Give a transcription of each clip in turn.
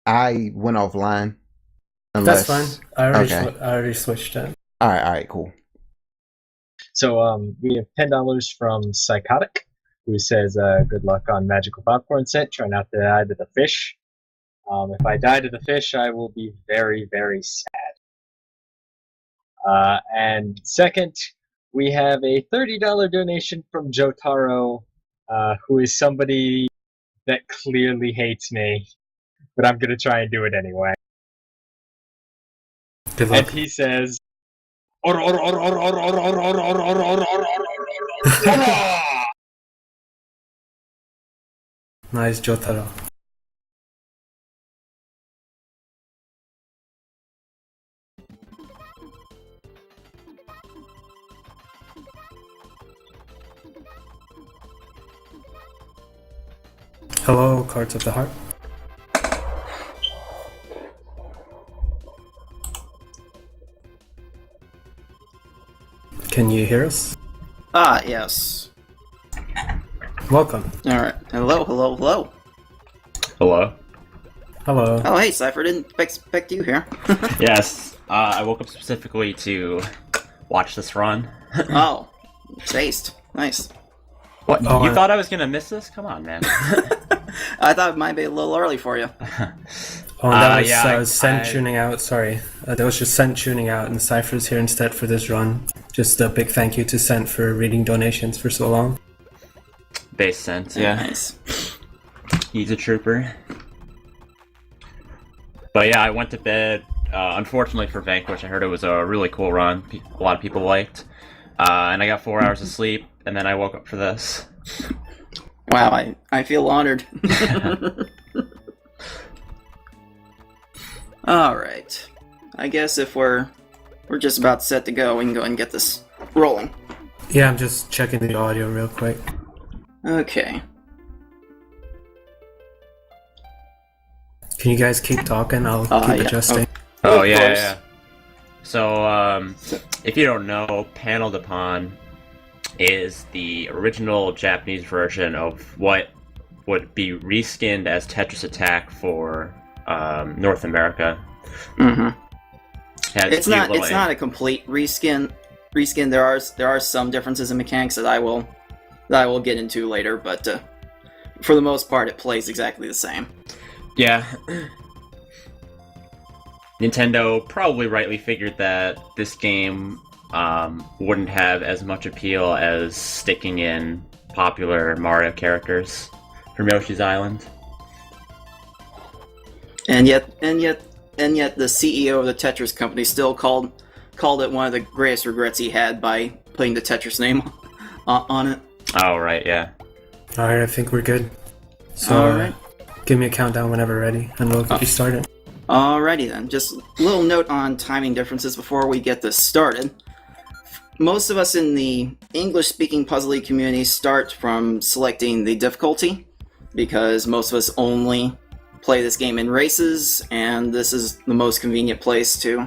I went offline. That's fine. Unless I already switched it. All right, cool. So we have $10 from Psychotic, who says, "Good luck on Magical Popcorn Set. Try not to die to the fish. If I die to the fish, I will be very, very sad." And second, we have a $30 donation from Jotaro, who is somebody that clearly hates me, but I'm gonna try and do it anyway. Good And luck. he says, Nice, Jotaro. Hello, Cards of the Heart. Can you hear us? Ah, yes. Welcome. Alright. Hello, hello, hello. Hello. Hello. Oh, hey, Cypher, didn't expect you here. Yes, I woke up specifically to watch this run. Oh, taste. Nice. What? Oh, You thought I was gonna miss this? Come on, man. I thought it might be a little early for you. Oh, that was yeah, Sent I- tuning out. Sorry, that was just Sent tuning out, and Cypher's here instead for this run. Just a big thank you to Sent for reading donations for so long. Base sense, yeah. Nice. He's a trooper. But yeah, I went to bed. Unfortunately for Vanquish, I heard it was a really cool run. A lot of people liked. And I got 4 hours of sleep, and then I woke up for this. Wow, I feel honored. Alright. I guess if we're just about set to go, we can go ahead and get this rolling. Yeah, I'm just checking the audio real quick. Okay. Can you guys keep talking? I'll keep yeah. adjusting. Oh, Of yeah, course. yeah. So, if you don't know, Paneled Upon is the original Japanese version of what would be reskinned as Tetris Attack for North America. Mm-hmm. Has It's cute not little a complete reskin. There are some differences in mechanics that I will get into later, but for the most part, it plays exactly the same. Yeah. Nintendo probably rightly figured that this game wouldn't have as much appeal as sticking in popular Mario characters from Yoshi's Island. And yet, the CEO of the Tetris company still called it one of the greatest regrets he had by putting the Tetris name on it. Oh, right, yeah. Alright, I think we're good. So, Alright. give me a countdown whenever ready, and we'll get you started. Alrighty then. Just a little note on timing differences before we get this started. Most of us in the English-speaking Puzzle League community start from selecting the difficulty, because most of us only play this game in races, and this is the most convenient place to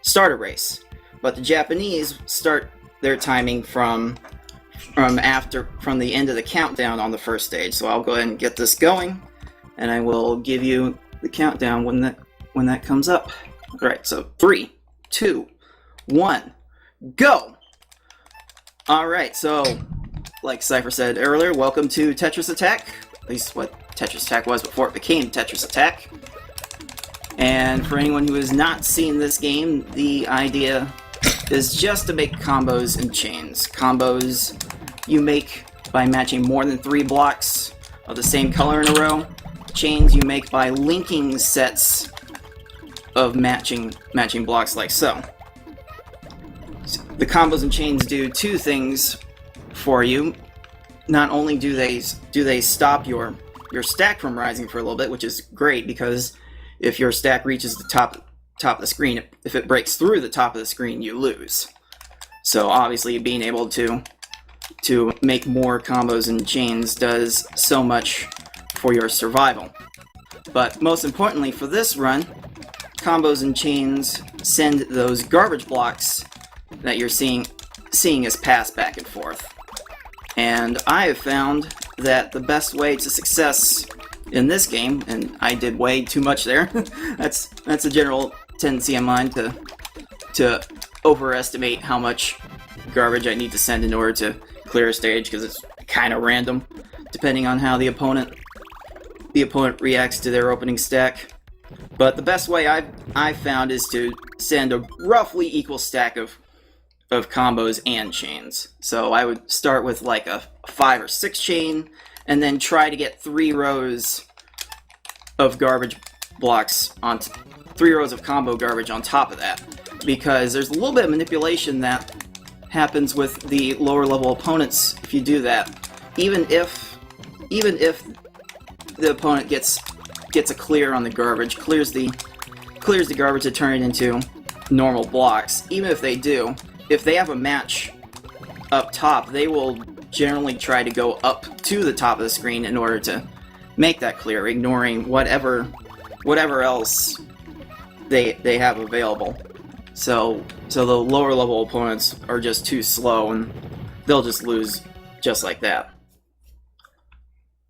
start a race. But the Japanese start their timing from the end of the countdown on the first stage. So I'll go ahead and get this going, and I will give you the countdown when that comes up. Alright, so 3, 2, 1, go! Alright, so, like Cypher said earlier, welcome to Tetris Attack. At least what Tetris Attack was before it became Tetris Attack. And for anyone who has not seen this game, the idea is just to make combos and chains. Combos you make by matching more than 3 blocks of the same color in a row. Chains you make by linking sets of matching blocks like so. The combos and chains do 2 things for you. Not only do they stop your stack from rising for a little bit, which is great, because if your stack reaches the top of the screen, if it breaks through the top of the screen, you lose. So obviously being able to make more combos and chains does so much for your survival. But most importantly for this run, combos and chains send those garbage blocks that you're seeing as pass back and forth. And I have found that the best way to success in this game, and I did way too much there. that's a general tendency of mine to overestimate how much garbage I need to send in order to clear a stage, because it's kind of random depending on how the opponent reacts to their opening stack. But the best way I've found is to send a roughly equal stack of combos and chains. So I would start with like a 5 or 6 chain, and then try to get 3 rows of garbage blocks on 3 rows of combo garbage on top of that, because there's a little bit of manipulation that happens with the lower level opponents if you do that. Even if the opponent gets a clear on the garbage, clears the garbage to turn it into normal blocks. Even if they do, if they have a match up top, they will generally try to go up to the top of the screen in order to make that clear, ignoring whatever else they have available. So the lower level opponents are just too slow, and they'll just lose just like that.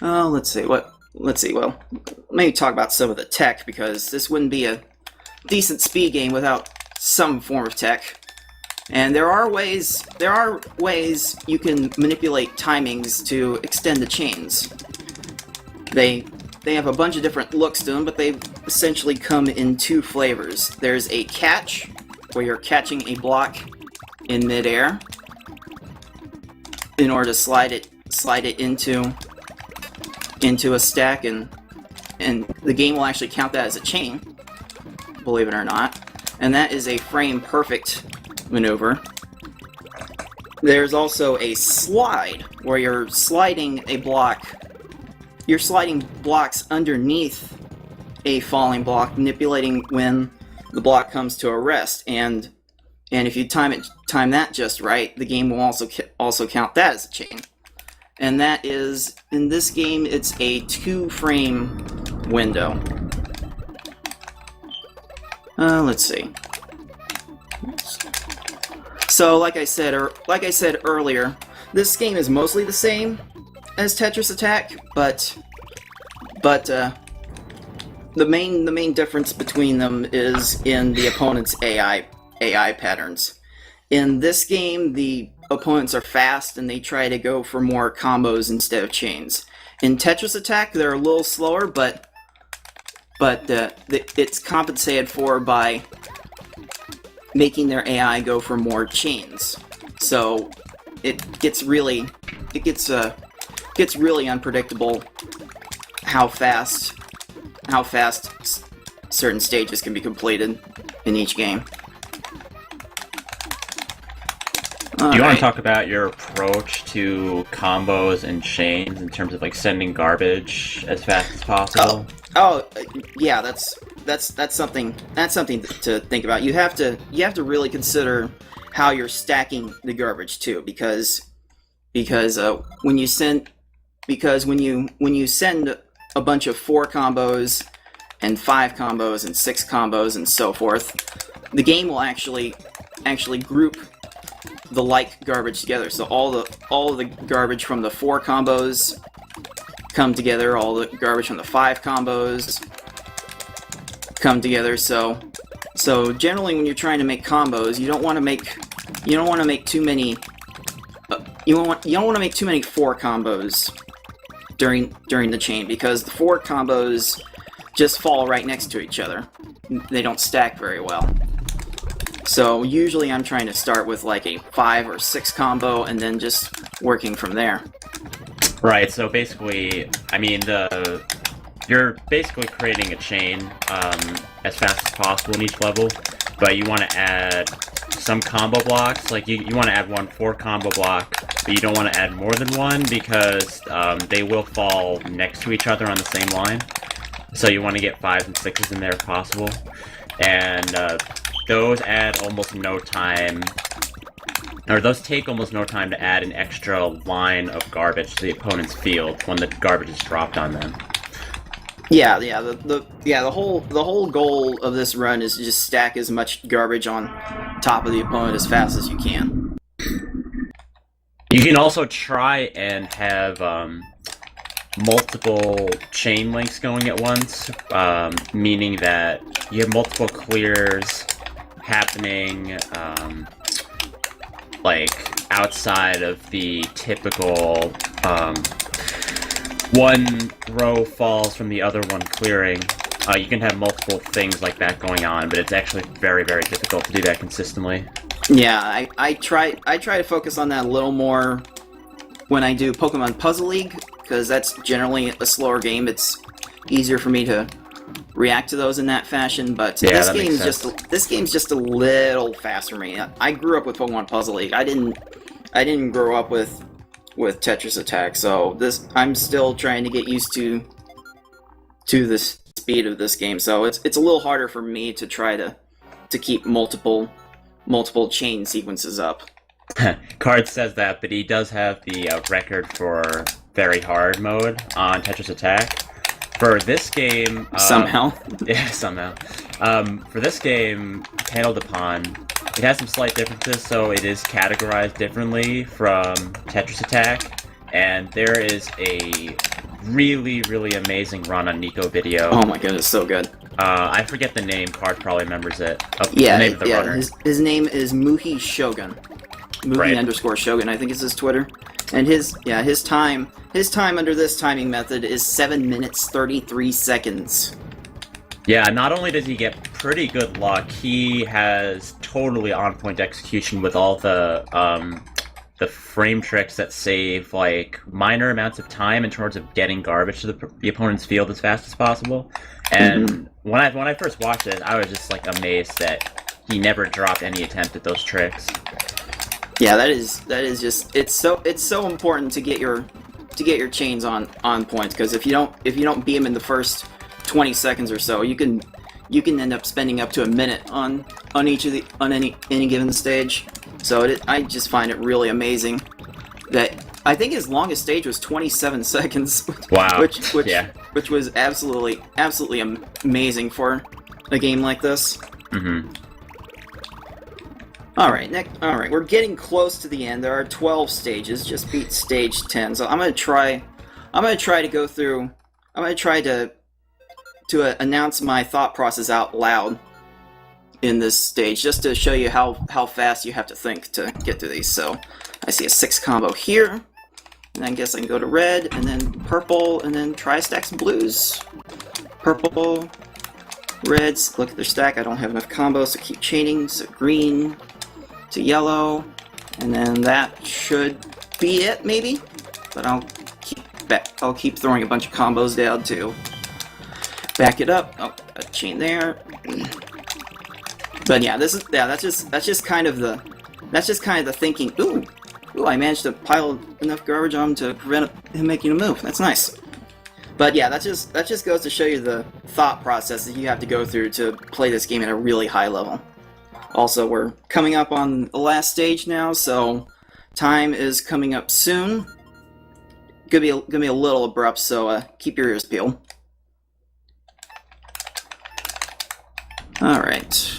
Let's see. Well, maybe talk about some of the tech, because this wouldn't be a decent speed game without some form of tech. And there are ways you can manipulate timings to extend the chains. They have a bunch of different looks to them, but they essentially come in 2 flavors. There's a catch, where you're catching a block in midair in order to slide it into a stack, and the game will actually count that as a chain, believe it or not. And that is a frame perfect maneuver. There's also a slide, where you're sliding a block. You're sliding blocks underneath a falling block, manipulating when the block comes to a rest. And if you time that just right, the game will also count that as a chain. And that is, in this game, it's a 2-frame window. Let's see. So, like I said earlier, this game is mostly the same as Tetris Attack, but the main difference between them is in the opponent's AI patterns. In this game, the opponents are fast and they try to go for more combos instead of chains. In Tetris Attack, they're a little slower, but it's compensated for by making their AI go for more chains. So it gets really unpredictable how fast certain stages can be completed in each game. Do you want to talk about your approach to combos and chains in terms of like sending garbage as fast as possible? Yeah, that's something to think about. You have to really consider how you're stacking the garbage too, because when you send a bunch of 4 combos and 5 combos and 6 combos and so forth, the game will actually group the like garbage together. So all the garbage from the 4 combos come together, all the garbage from the 5 combos come together. So generally, when you're trying to make combos, you don't want to make too many 4 combos during the chain, because the 4 combos just fall right next to each other. They don't stack very well. So usually I'm trying to start with like a 5 or 6 combo and then just working from there. Right, so basically, I mean, you're basically creating a chain as fast as possible in each level, but you want to add some combo blocks. Like, you want to add 1 4 combo block, but you don't want to add more than 1, because they will fall next to each other on the same line. So you want to get 5s and 6s in there if possible. And those add almost no time, or those take almost no time to add an extra line of garbage to the opponent's field when the garbage is dropped on them. The whole goal of this run is to just stack as much garbage on top of the opponent as fast as you can. You can also try and have multiple chain links going at once, meaning that you have multiple clears happening, like outside of the typical one row falls from the other one clearing. You can have multiple things like that going on, but it's actually very, very difficult to do that consistently. Yeah, I try to focus on that a little more when I do Pokemon Puzzle League, because that's generally a slower game. It's easier for me to react to those in that fashion. But Yeah, this game's just a little fast for me. I grew up with Pokemon Puzzle League. I didn't grow up with Tetris Attack, so I'm still trying to get used to the speed of this game. So it's a little harder for me to try to keep multiple chain sequences up. Card says that, but he does have the record for very hard mode on Tetris Attack. For this game... somehow. Yeah, somehow. For this game, Panel Upon, it has some slight differences, so it is categorized differently from Tetris Attack, and there is a really, really amazing run on Nico Video. Oh my goodness, so good. I forget the name, Card probably remembers it. Yeah, the name of the runner. His name is Muhi Shogun. Muhi_Shogun, I think is his Twitter. And his time under this timing method is 7 minutes 33 seconds. Yeah, not only does he get pretty good luck, he has totally on-point execution with all the frame tricks that save like minor amounts of time in terms of getting garbage to the opponent's field as fast as possible. And when I first watched it, I was just like amazed that he never dropped any attempt at those tricks. Yeah, that is just it's so important to get your chains on point, because if you don't beat them in the first 20 seconds or so, you can end up spending up to a minute on any given stage. So I just find it really amazing that I think his longest stage was 27 seconds. Wow. which was absolutely amazing for a game like this. Mm-hmm. All right, we're getting close to the end. There are 12 stages. Just beat stage 10. So I'm gonna try to go through. I'm gonna try to announce my thought process out loud in this stage, just to show you how fast you have to think to get through these. So I see a 6 combo here, and I guess I can go to red, and then purple, and then try stack some blues. Purple, reds. Look at their stack. I don't have enough combos, so keep chaining. So green to yellow, and then that should be it, maybe. But I'll keep throwing a bunch of combos down to back it up. Oh, a chain there. But yeah, that's just kind of the thinking. Ooh, I managed to pile enough garbage on him to prevent him making a move. That's nice. But yeah, that just goes to show you the thought process that you have to go through to play this game at a really high level. Also, we're coming up on the last stage now, so time is coming up soon. Gonna be a little abrupt, so keep your ears peeled. All right.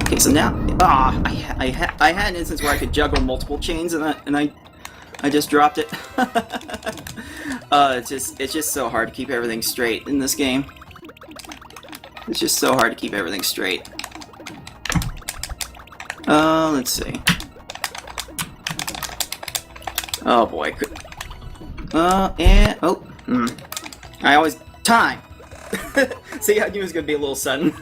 Okay, so now, I had an instance where I could juggle multiple chains, and I just dropped it. It's just so hard to keep everything straight in this game. It's just so hard to keep everything straight. Let's see. Oh boy. I always time. See, I knew it was gonna be a little sudden.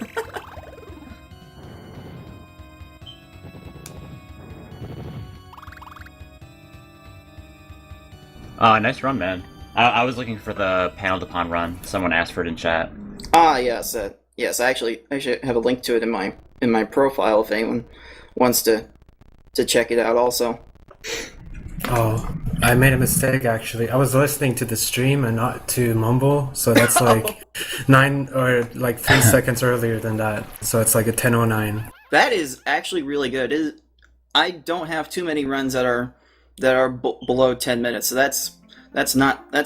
Nice run, man. I was looking for the Panel Upon run. Someone asked for it in chat. Yes. Yes, I actually have a link to it in my profile if anyone wants to check it out also. Oh, I made a mistake actually. I was listening to the stream and not to Mumble, so that's like 9 or like 3 seconds earlier than that. So it's like a 10:09. That is actually really good. I don't have too many runs that are below 10 minutes, so that's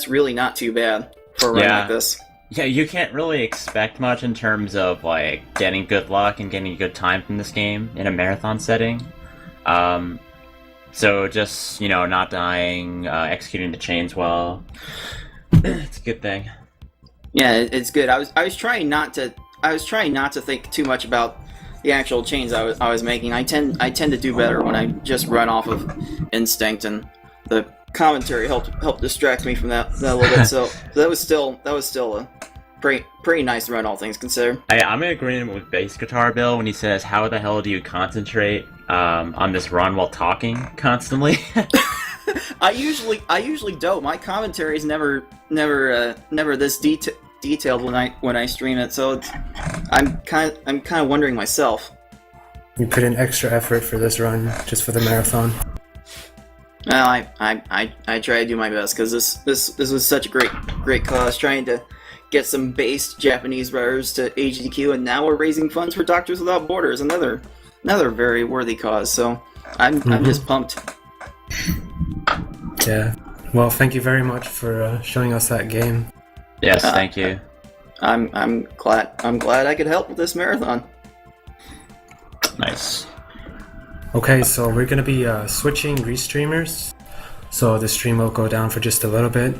really not too bad for a run like this. Yeah, you can't really expect much in terms of like getting good luck and getting a good time from this game in a marathon setting. So just, not dying, executing the chains well. It's a good thing. Yeah, it's good. I was trying not to think too much about the actual chains I was making. I tend to do better when I just run off of instinct, and the commentary helped distract me from that a little bit. So that was still a pretty nice run, all things considered. I'm in agreement with Bass Guitar Bill when he says, "How the hell do you concentrate on this run while talking constantly?" I usually don't. My commentary is never this detailed when I stream it. So I'm kind of wondering myself. You put in extra effort for this run, just for the marathon. Well, I try to do my best because this was such a great cause, trying to get some based Japanese writers to HDQ, and now we're raising funds for Doctors Without Borders, another very worthy cause. So I'm just pumped. Yeah. Well, thank you very much for showing us that game. Yes, thank you. I'm glad I could help with this marathon. Nice. Okay, so we're gonna be switching restreamers. So the stream will go down for just a little bit.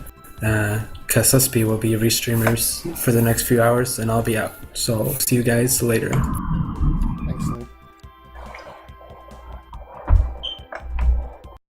Kasuspi will be restreamers for the next few hours, and I'll be out. So see you guys later.